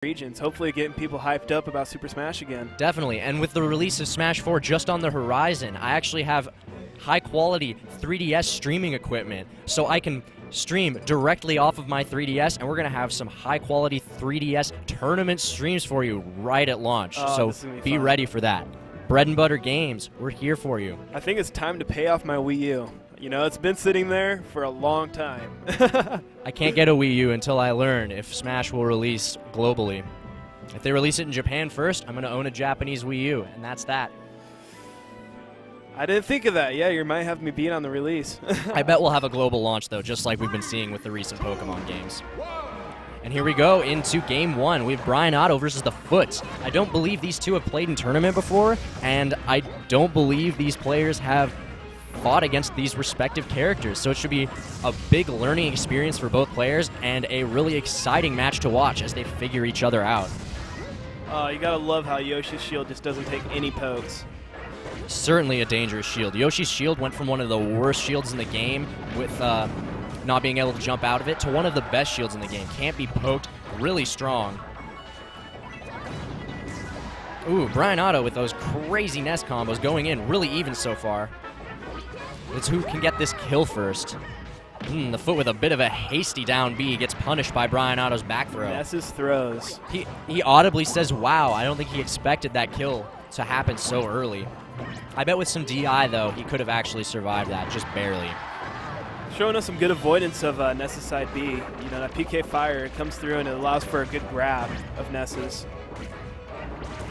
regions, hopefully getting people hyped up about Super Smash again. Definitely, and with the release of Smash 4 just on the horizon, I actually have high-quality 3DS streaming equipment, so I can stream directly off of my 3DS, and we're going to have some high-quality 3DS tournament streams for you right at launch, so be ready for that. Bread and Butter Games, we're here for you. I think it's time to pay off my Wii U. You know, it's been sitting there for a long time. I can't get a Wii U until I learn if Smash will release globally. If they release it in Japan first, I'm going to own a Japanese Wii U, and that's that. I didn't think of that. Yeah, you might have me beat on the release. I bet we'll have a global launch, though, just like we've been seeing with the recent Pokemon games. And here we go into Game 1. We have Bryonato versus the Foot. I don't believe these two have played in tournament before, and I don't believe these players have fought against these respective characters, so it should be a big learning experience for both players and a really exciting match to watch as they figure each other out. You gotta love how Yoshi's shield just doesn't take any pokes. Certainly a dangerous shield. Yoshi's shield went from one of the worst shields in the game with not being able to jump out of it to one of the best shields in the game. Can't be poked, really strong. Ooh, Bryonato with those crazy Ness combos going in really even so far. It's who can get this kill first. The Foot with a bit of a hasty down B gets punished by Bryonato's back throw. Ness's throws. He audibly says, wow. I don't think he expected that kill to happen so early. I bet with some DI, though, he could have actually survived that, just barely. Showing us some good avoidance of Ness's side B. You know, that PK fire, it comes through and it allows for a good grab of Ness's.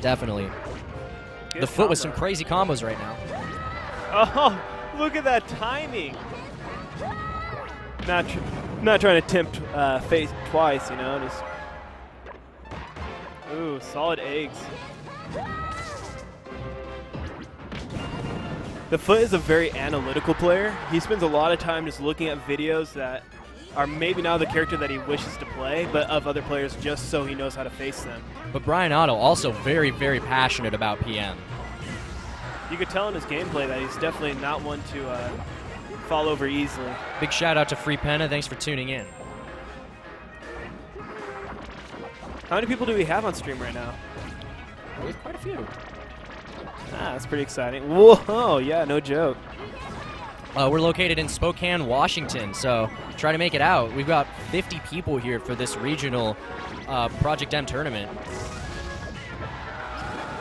Definitely. Good the Foot with some crazy combos right now. Oh, look at that timing. Not trying to tempt fate twice, you know. Just ooh, solid eggs. The Foot is a very analytical player. He spends a lot of time just looking at videos that are maybe not the character that he wishes to play, but of other players just so he knows how to face them. But Bryonato also very, very passionate about PM. You could tell in his gameplay that he's definitely not one to fall over easily. Big shout out to Free Penna. Thanks for tuning in. How many people do we have on stream right now? There's quite a few. Ah, that's pretty exciting. Whoa, yeah, no joke. We're located in Spokane, Washington, so try to make it out. We've got 50 people here for this regional Project M tournament.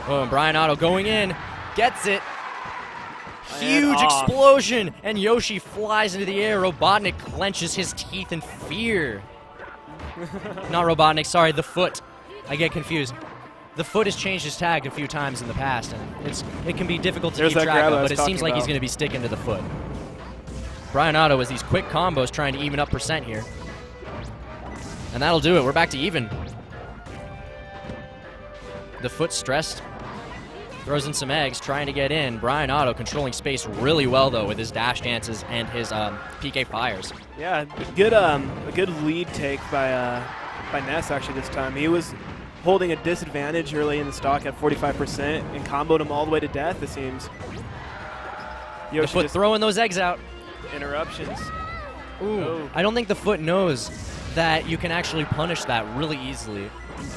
Oh, and Bryonato going in, gets it. Huge explosion, and Yoshi flies into the air. Robotnik clenches his teeth in fear. Not Robotnik, sorry, the Foot. I get confused. The Foot has changed his tag a few times in the past, and it can be difficult to keep track of, but it seems like he's going to be sticking to the Foot. Bryonato with these quick combos trying to even up percent here. And that'll do it. We're back to even. The Foot stressed. Throws in some eggs, trying to get in. Bryonato controlling space really well, though, with his dash dances and his PK fires. Yeah, a good lead take by Ness, actually, this time. He was holding a disadvantage early in the stock at 45% and comboed him all the way to death, it seems. Yoshi the Foot throwing those eggs out. Interruptions. Ooh. Oh. I don't think the Foot knows that you can actually punish that really easily.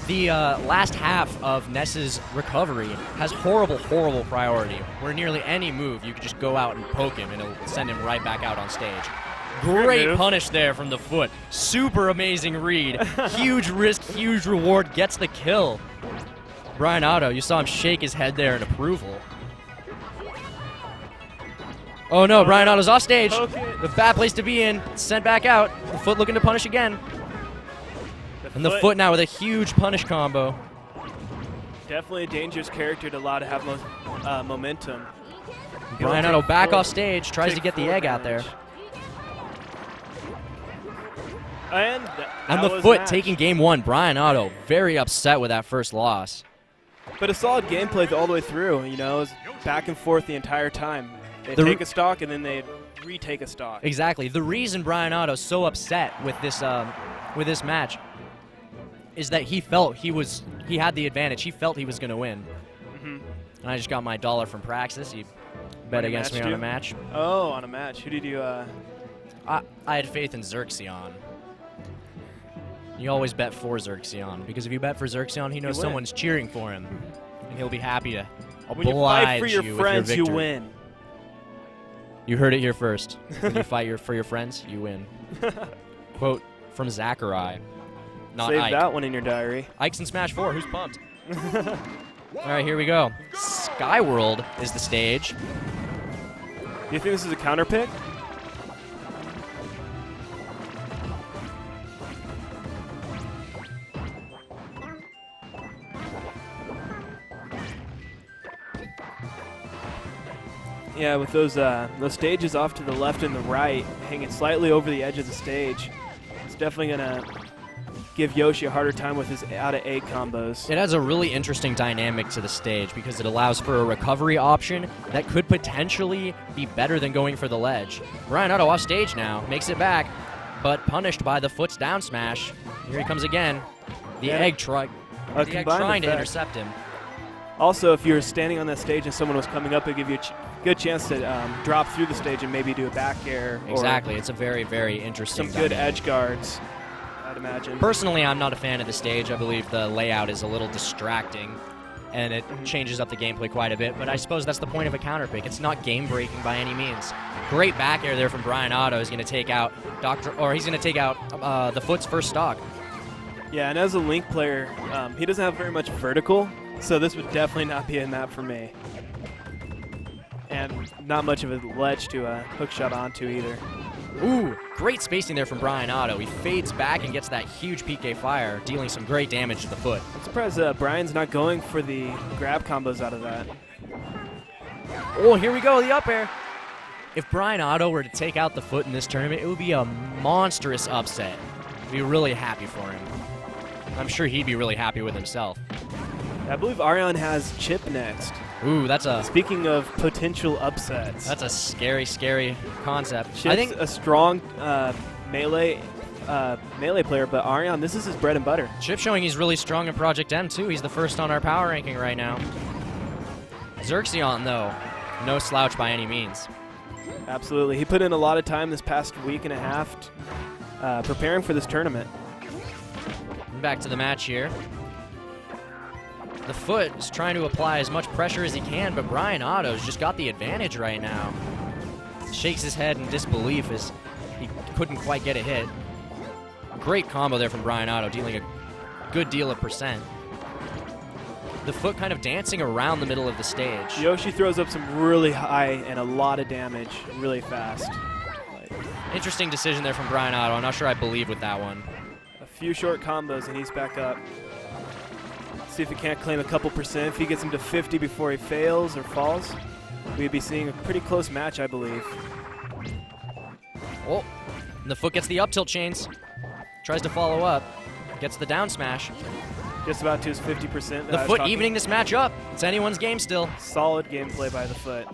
The last half of Ness's recovery has horrible, horrible priority, where nearly any move you could just go out and poke him and it'll send him right back out on stage. Great punish there from the Foot. Super amazing read. Huge risk, huge reward, gets the kill. Bryonato, you saw him shake his head there in approval. Oh no, Bryonato's off stage. The bad place to be in. Sent back out. The Foot looking to punish again. And the Foot now with a huge punish combo. Definitely a dangerous character to allow to have momentum. Bryonato back off stage, tries to get the egg out there. And the Foot taking game one. Bryonato very upset with that first loss. But a solid gameplay all the way through. You know, it was back and forth the entire time. They take a stock and then they retake a stock. Exactly. The reason Bryonato's so upset with this match is that he felt he had the advantage. He felt he was going to win. And I just got my $1 from Praxis. He bet against me on a match. Oh, on a match. Who did you? I had faith in Xerxion. You always bet for Xerxion, because if you bet for Xerxion, he knows someone's cheering for him, and he'll be happy to When you oblige fight for your friends, with you your victory. win. You heard it here first. When you fight for your friends, you win. Quote from Zachary, not Save Ike. that one in your diary. Ike's in Smash 4. Who's pumped? All right, here we go. Skyworld is the stage. Do you think this is a counter pick? Yeah, with those stages off to the left and the right, hanging slightly over the edge of the stage, it's definitely gonna give Yoshi a harder time with his out of A combos. It has a really interesting dynamic to the stage because it allows for a recovery option that could potentially be better than going for the ledge. Bryonato off stage now, makes it back, but punished by the foot's down smash. Here he comes again. The egg trying to intercept him. Also, if you were standing on that stage and someone was coming up, it would give you a good chance to drop through the stage and maybe do a back air. Exactly. It's a very, very interesting Some good edge guards, I'd imagine. Personally, I'm not a fan of the stage. I believe the layout is a little distracting, and it changes up the gameplay quite a bit. But I suppose that's the point of a counter pick. It's not game-breaking by any means. Great back air there from Bryonato. Is going to take out he's going to take out the foot's first stock. Yeah, and as a Link player, he doesn't have very much vertical, so this would definitely not be a map for me. And not much of a ledge to hook shot onto either. Ooh, great spacing there from Bryonato. He fades back and gets that huge PK fire, dealing some great damage to the foot. I'm surprised Brian's not going for the grab combos out of that. Oh, here we go, the up air. If Bryonato were to take out the foot in this tournament, it would be a monstrous upset. I'd be really happy for him. I'm sure he'd be really happy with himself. I believe Arion has Chip next. Ooh, that's a... Speaking of potential upsets. That's a scary, scary concept. Chip's I think a strong melee player, but Arion, this is his bread and butter. Chip showing he's really strong in Project M, too. He's the first on our power ranking right now. Xerxion, though, no slouch by any means. Absolutely. He put in a lot of time this past week and a half preparing for this tournament. Back to the match here. The foot is trying to apply as much pressure as he can, but Bryonato's just got the advantage right now. Shakes his head in disbelief as he couldn't quite get a hit. Great combo there from Bryonato, dealing a good deal of percent. The foot kind of dancing around the middle of the stage. Yoshi throws up some really high and a lot of damage really fast. Interesting decision there from Bryonato. I'm not sure I believe with that one. A few short combos and he's back up. See if he can't claim a couple percent. If he gets him to 50 before he fails or falls, we'd be seeing a pretty close match, I believe. Oh, and the foot gets the up tilt chains. Tries to follow up. Gets the down smash. Just about to his 50%. The foot evening this match up. It's anyone's game still. Solid gameplay by the foot.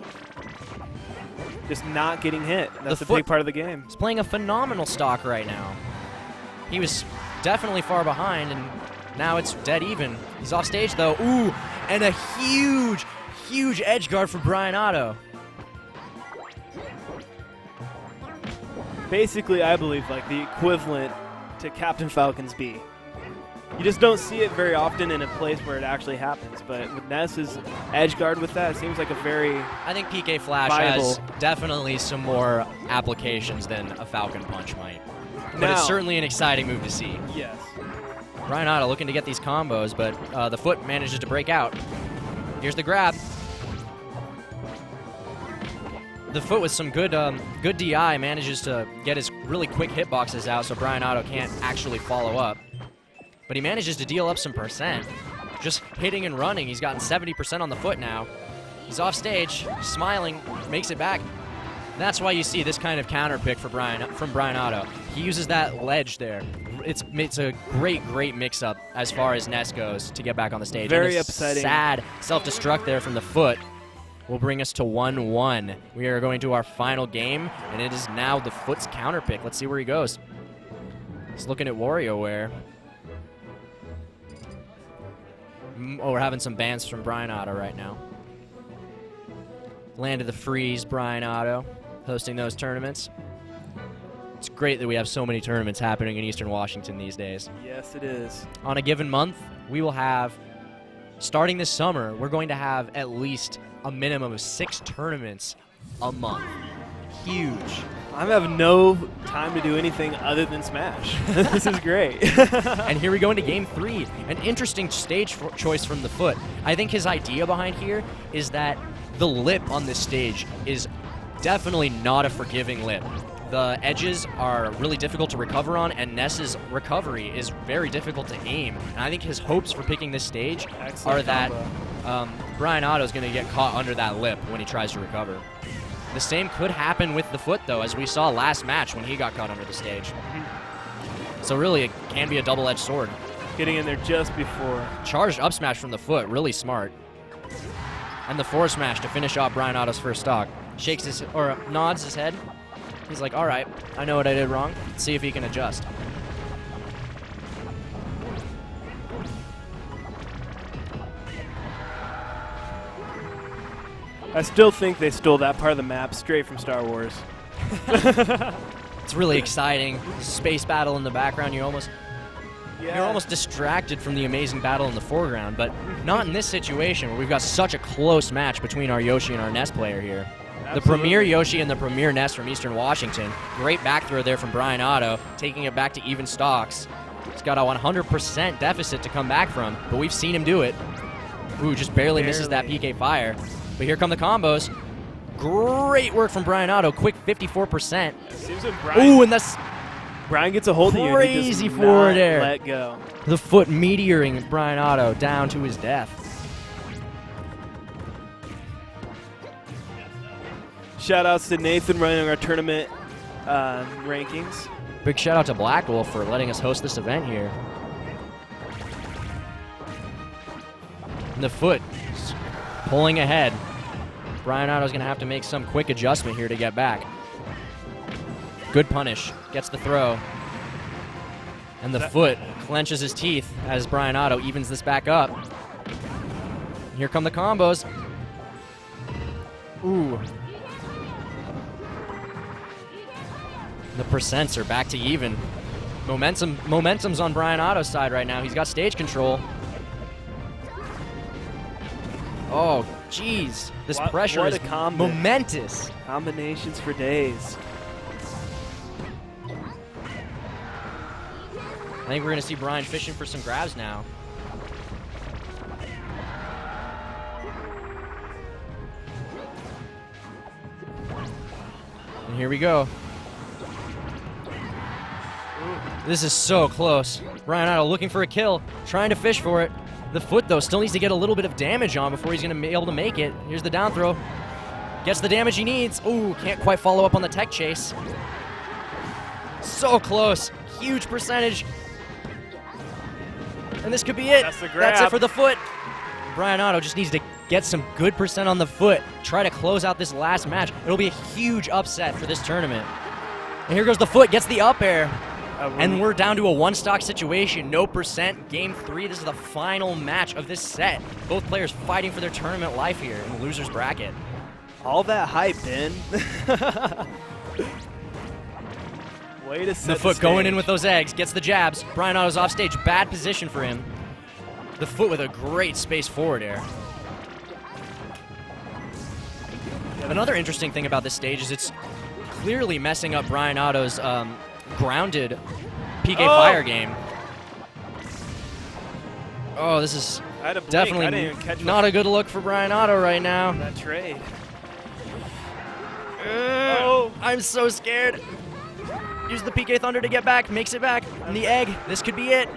Just not getting hit. That's a big part of the game. He's playing a phenomenal stock right now. He was definitely far behind, and now it's dead even. He's off stage, though. Ooh, and a huge, huge edge guard for Bryonato. Basically, I believe, like the equivalent to Captain Falcon's B. You just don't see it very often in a place where it actually happens, but with Ness's edge guard with that, it seems like a very I think PK Flash has definitely some more applications than a Falcon Punch might. But it's certainly an exciting move to see. Yes. Bryonato looking to get these combos, but the foot manages to break out. Here's the grab. The foot with some good DI manages to get his really quick hitboxes out so Bryonato can't actually follow up. But he manages to deal up some percent. Just hitting and running. He's gotten 70% on the foot now. He's off stage, smiling, makes it back. That's why you see this kind of counter pick for from Bryonato. He uses that ledge there. It's a great mix-up as far as Ness goes to get back on the stage. Very and upsetting. Sad self-destruct there from the foot will bring us to 1-1. We are going to our final game, and it is now the foot's counter pick. Let's see where he goes. He's looking at WarioWare. Oh, we're having some bans from Bryonato right now. Land of the Freeze, Bryonato, hosting those tournaments. It's great that we have so many tournaments happening in Eastern Washington these days. Yes, it is. On a given month, we will have, starting this summer, we're going to have at least a minimum of 6 tournaments a month. Huge. I have no time to do anything other than Smash. This is great. And here we go into Game 3. An interesting stage choice from the Foot. I think his idea behind here is that the lip on this stage is definitely not a forgiving lip. The edges are really difficult to recover on, and Ness's recovery is very difficult to aim. And I think his hopes for picking this stage are that Bryonato is going to get caught under that lip when he tries to recover. The same could happen with the Foot, though, as we saw last match when he got caught under the stage. So really, it can be a double-edged sword. Getting in there just before. Charged up smash from the Foot, really smart. And the forward smash to finish off Brionato's first stock. Shakes his, or nods his head. He's like, all right, I know what I did wrong. Let's see if he can adjust. I still think they stole that part of the map straight from Star Wars. It's really exciting. Space battle in the background. You're almost distracted from the amazing battle in the foreground, but not in this situation where we've got such a close match between our Yoshi and our Ness player here. Absolutely. The premier Yoshi and the premier Ness from Eastern Washington. Great back throw there from Bryonato, taking it back to even stocks. He's got a 100% deficit to come back from, but we've seen him do it. Ooh, just barely misses that PK fire. But here come the combos. Great work from Bryonato. Quick 54%. Ooh, and that's Brian gets a hold of you and he crazy does forward not air. let go. The Foot meteoring Bryonato down to his death. Shout outs to Nathan running our tournament rankings. Big shout out to Black Wolf for letting us host this event here. And the Foot pulling ahead. Brionato's going to have to make some quick adjustment here to get back. Good punish. Gets the throw. And the Foot clenches his teeth as Bryonato evens this back up. Here come the combos. Ooh. The percents are back to even. Momentum's on Brionato's side right now. He's got stage control. Oh, jeez. This pressure is momentous. Combinations for days. I think we're going to see Brian fishing for some grabs now. And here we go. This is so close. Bryonato looking for a kill, trying to fish for it. The Foot, though, still needs to get a little bit of damage on before he's going to be able to make it. Here's the down throw. Gets the damage he needs. Ooh, can't quite follow up on the tech chase. So close. Huge percentage. And this could be it. That's the grab. That's it for the Foot. Bryonato just needs to get some good percent on the Foot. Try to close out this last match. It'll be a huge upset for this tournament. And here goes the Foot. Gets the up air. And we're down to a one-stock situation, no percent. Game 3, this is the final match of this set. Both players fighting for their tournament life here in the loser's bracket. All that hype, Ben. Way to set the Foot going in with those eggs, gets the jabs. Brionato's off stage, bad position for him. The Foot with a great space forward air. Another interesting thing about this stage is it's clearly messing up Brionato's grounded PK fire game. Oh, this is definitely not a good look for Bryonato right now. That trade. I'm so scared. Use the PK Thunder to get back, makes it back. And the egg, this could be it.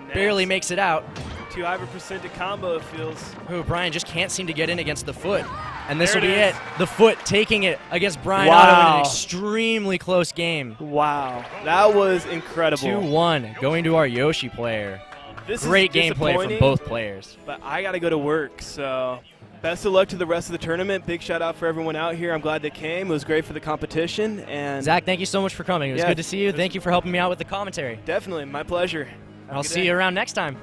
Ness. Barely makes it out. Too high of a percent to combo, it feels. Oh, Brian just can't seem to get in against the Foot. And this will be it. The Foot taking it against Bryonato in an extremely close game. Wow. That was incredible. 2-1 going to our Yoshi player. Great gameplay from both players. But I got to go to work, so best of luck to the rest of the tournament. Big shout out for everyone out here. I'm glad they came. It was great for the competition. And Zach, thank you so much for coming. It was good to see you. Thank you for helping me out with the commentary. Definitely. My pleasure. I'll see you around next time.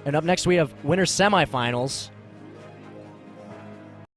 And up next we have winner semifinals.